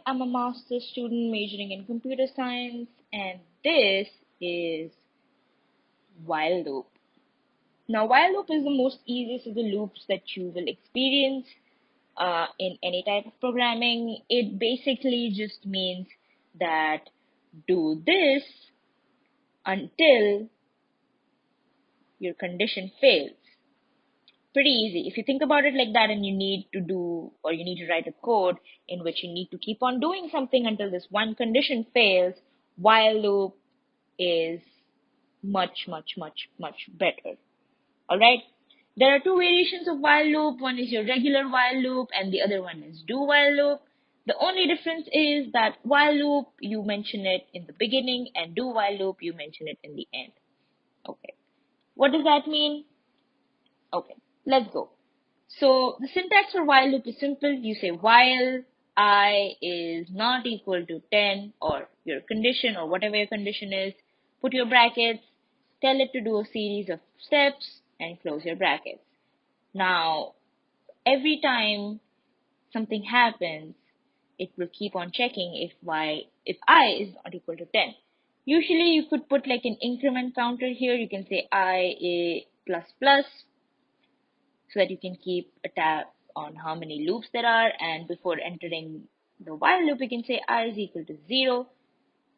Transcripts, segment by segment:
am a master's student majoring in computer science, and this is while loop. Now, while loop is the most easiest of the loops that you will experience in any type of programming. It basically just means that do this until your condition fails. Pretty easy. If you think about it like that and you need to do or you need to write a code in which you need to keep on doing something until this one condition fails, while loop is much, much, much, much better. Alright? There are two variations of while loop. One is your regular while loop and the other one is do while loop. The only difference is that while loop you mention it in the beginning and do while loop you mention it in the end. Okay. What does that mean? Okay, let's go. So the syntax for while loop is simple. You say while I is not equal to 10 or your condition or whatever your condition is, put your brackets, tell it to do a series of steps and close your brackets. Now, every time something happens, it will keep on checking if I is not equal to 10. Usually you could put like an increment counter here. You can say I a plus plus so that you can keep a tab on how many loops there are, and before entering the while loop you can say I is equal to 0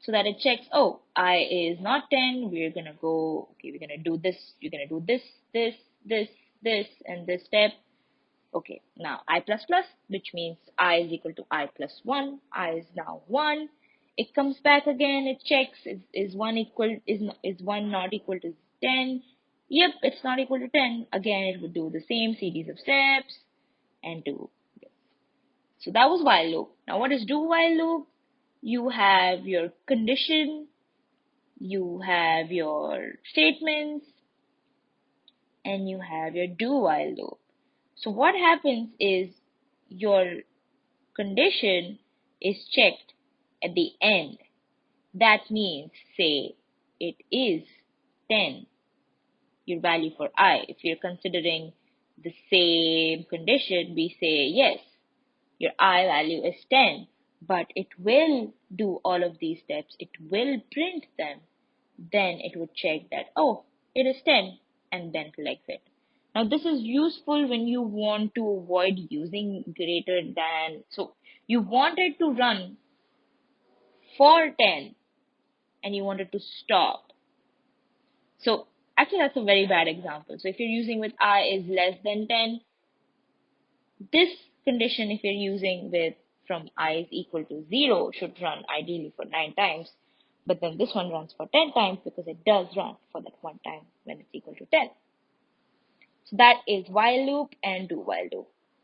so that it checks, oh, I is not 10, we're gonna go, okay, we're gonna do this, you're gonna do this, this, and this step. Okay, now I plus plus, which means I is equal to I plus 1, I is now 1. It comes back again, it checks, is 1 equal, is 1 not equal to 10? Yep, it's not equal to 10. Again, it would do the same series of steps and do this. So that was while loop. Now what is do while loop? You have your condition, you have your statements, and you have your do while loop. So what happens is your condition is checked at the end. That means, say, it is 10, your value for I. If you're considering the same condition, we say, yes, your I value is 10, but it will do all of these steps. It will print them. Then it would check that, oh, it is 10, and then collects it. Now, this is useful when you want to avoid using greater than. So, you wanted to run for 10 and you wanted to stop. So, actually, that's a very bad example. So, if you're using with I is less than 10, this condition, if you're using with from I is equal to 0, should run ideally for 9 times. But then this one runs for 10 times because it does run for that one time when it's equal to 10. So that is while loop and do while loop.